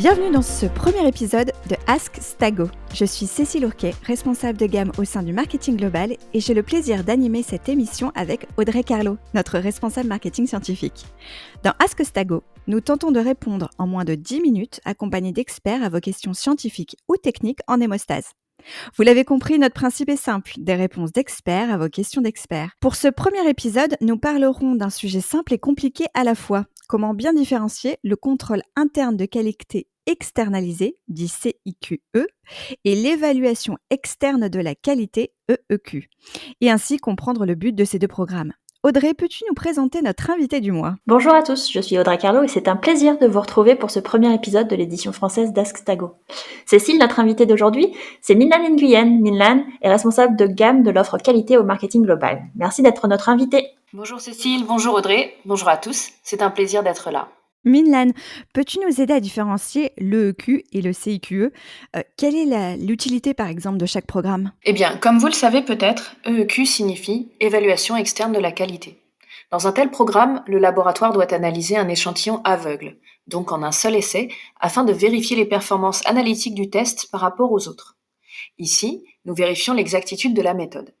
Bienvenue dans ce premier épisode de Ask Stago. Je suis Cécile Ourquet, responsable de gamme au sein du marketing global et j'ai le plaisir d'animer cette émission avec Audrey Carlo, notre responsable marketing scientifique. Dans Ask Stago, nous tentons de répondre en moins de 10 minutes accompagnés d'experts à vos questions scientifiques ou techniques en hémostase. Vous l'avez compris, notre principe est simple, des réponses d'experts à vos questions d'experts. Pour ce premier épisode, nous parlerons d'un sujet simple et compliqué à la fois. Comment bien différencier le contrôle interne de qualité externalisé, dit CIQE, et l'évaluation externe de la qualité, EEQ, et ainsi comprendre le but de ces deux programmes. Audrey, peux-tu nous présenter notre invité du mois ? Bonjour à tous, je suis Audrey Carlo et c'est un plaisir de vous retrouver pour ce premier épisode de l'édition française d'Ask Stago. Cécile, notre invitée d'aujourd'hui, c'est Minh-Lan Nguyen. Minh-Lan est responsable de gamme de l'offre qualité au marketing global. Merci d'être notre invitée. Bonjour Cécile, bonjour Audrey, bonjour à tous, c'est un plaisir d'être là. Minh-Lan, peux-tu nous aider à différencier l'EEQ et le CIQE ? Quelle est l'utilité par exemple de chaque programme ? Eh bien, comme vous le savez peut-être, EEQ signifie évaluation externe de la qualité. Dans un tel programme, le laboratoire doit analyser un échantillon aveugle, donc en un seul essai, afin de vérifier les performances analytiques du test par rapport aux autres. Ici, nous vérifions l'exactitude de la méthode.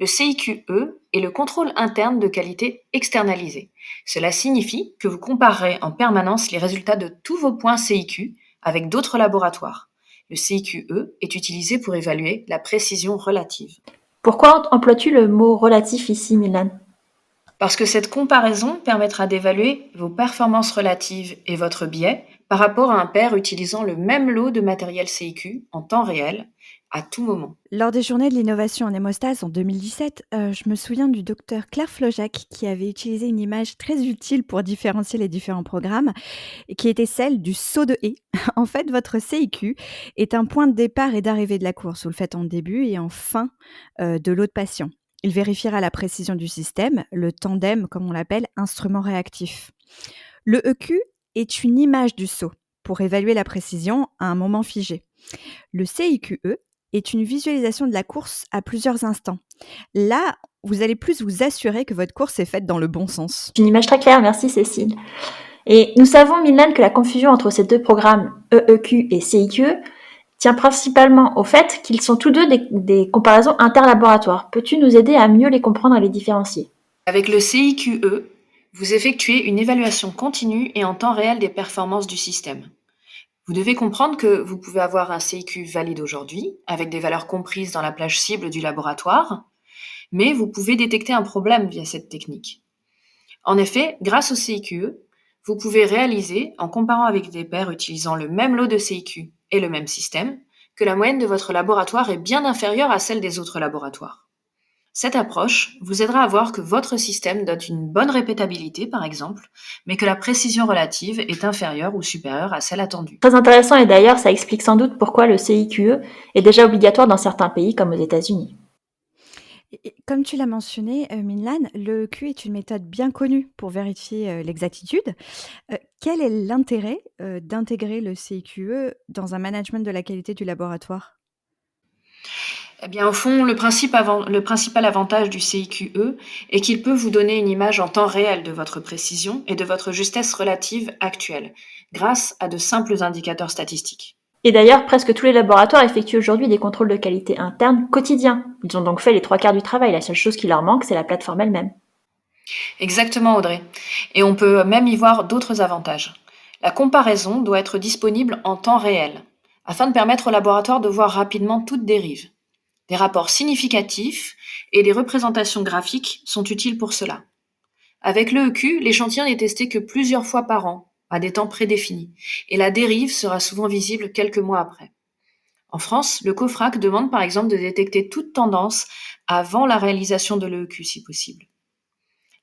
Le CIQE est le contrôle interne de qualité externalisé. Cela signifie que vous comparerez en permanence les résultats de tous vos points CIQ avec d'autres laboratoires. Le CIQE est utilisé pour évaluer la précision relative. Pourquoi emploies-tu le mot relatif ici, Minh-Lan ? Parce que cette comparaison permettra d'évaluer vos performances relatives et votre biais par rapport à un pair utilisant le même lot de matériel CIQ en temps réel, à tout moment. Lors des journées de l'innovation en hémostase en 2017, je me souviens du docteur Claire Flojac qui avait utilisé une image très utile pour différencier les différents programmes, et qui était celle du saut de haie. En fait, votre CIQ est un point de départ et d'arrivée de la course. Vous le faites en début et en fin de lot de patient. Il vérifiera la précision du système, le tandem, comme on l'appelle, instrument réactif. Le EQ est une image du saut pour évaluer la précision à un moment figé. Le CIQE est une visualisation de la course à plusieurs instants. Là, vous allez plus vous assurer que votre course est faite dans le bon sens. C'est une image très claire, merci Cécile. Et nous savons, Minh-Lan, que la confusion entre ces deux programmes, EEQ et CIQE, tient principalement au fait qu'ils sont tous deux des comparaisons interlaboratoires. Peux-tu nous aider à mieux les comprendre et les différencier ? Avec le CIQE, vous effectuez une évaluation continue et en temps réel des performances du système. Vous devez comprendre que vous pouvez avoir un CIQ valide aujourd'hui, avec des valeurs comprises dans la plage cible du laboratoire, mais vous pouvez détecter un problème via cette technique. En effet, grâce au CIQE, vous pouvez réaliser, en comparant avec des pairs utilisant le même lot de CIQ et le même système, que la moyenne de votre laboratoire est bien inférieure à celle des autres laboratoires. Cette approche vous aidera à voir que votre système donne une bonne répétabilité, par exemple, mais que la précision relative est inférieure ou supérieure à celle attendue. Très intéressant et d'ailleurs, ça explique sans doute pourquoi le CIQE est déjà obligatoire dans certains pays comme aux États-Unis. Et comme tu l'as mentionné, Minh-Lan, l'EEQ est une méthode bien connue pour vérifier l'exactitude. Quel est l'intérêt d'intégrer le CIQE dans un management de la qualité du laboratoire ? Eh bien, au fond, le principal avantage du CIQE est qu'il peut vous donner une image en temps réel de votre précision et de votre justesse relative actuelle, grâce à de simples indicateurs statistiques. Et d'ailleurs, presque tous les laboratoires effectuent aujourd'hui des contrôles de qualité internes quotidiens. Ils ont donc fait les 3/4 du travail. La seule chose qui leur manque, c'est la plateforme elle-même. Exactement, Audrey. Et on peut même y voir d'autres avantages. La comparaison doit être disponible en temps réel, afin de permettre au laboratoire de voir rapidement toute dérive. Des rapports significatifs et des représentations graphiques sont utiles pour cela. Avec l'EEQ, l'échantillon n'est testé que plusieurs fois par an, à des temps prédéfinis, et la dérive sera souvent visible quelques mois après. En France, le COFRAC demande par exemple de détecter toute tendance avant la réalisation de l'EEQ si possible.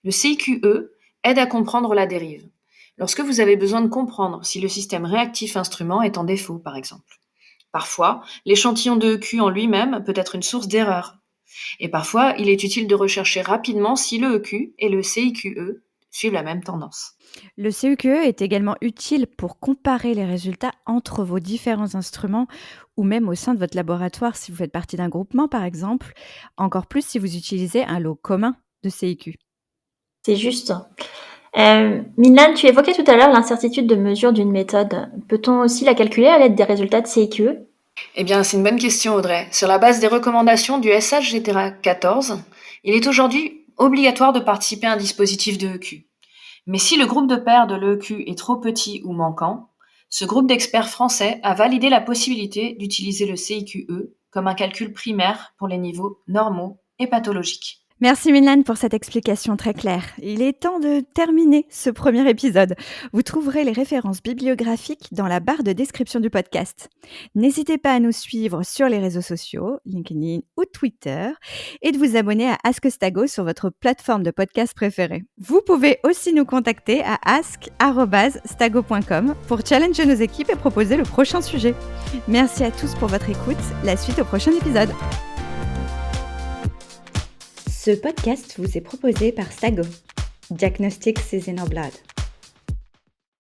Le CIQE aide à comprendre la dérive, lorsque vous avez besoin de comprendre si le système réactif instrument est en défaut par exemple. Parfois, l'échantillon de EQ en lui-même peut être une source d'erreur. Et parfois, il est utile de rechercher rapidement si le EQ et le CIQE suivent la même tendance. Le CIQE est également utile pour comparer les résultats entre vos différents instruments ou même au sein de votre laboratoire si vous faites partie d'un groupement par exemple, encore plus si vous utilisez un lot commun de CIQ. C'est juste. Minlan, tu évoquais tout à l'heure l'incertitude de mesure d'une méthode. Peut-on aussi la calculer à l'aide des résultats de CIQE? Eh bien, c'est une bonne question, Audrey. Sur la base des recommandations du SHGTRA 14, il est aujourd'hui obligatoire de participer à un dispositif de EQ. Mais si le groupe de pairs de l'EQ est trop petit ou manquant, ce groupe d'experts français a validé la possibilité d'utiliser le CIQE comme un calcul primaire pour les niveaux normaux et pathologiques. Merci Minlan pour cette explication très claire. Il est temps de terminer ce premier épisode. Vous trouverez les références bibliographiques dans la barre de description du podcast. N'hésitez pas à nous suivre sur les réseaux sociaux, LinkedIn ou Twitter, et de vous abonner à Ask Stago sur votre plateforme de podcast préférée. Vous pouvez aussi nous contacter à ask@stago.com pour challenger nos équipes et proposer le prochain sujet. Merci à tous pour votre écoute. La suite au prochain épisode. Ce podcast vous est proposé par Stago. Diagnostics is in our blood.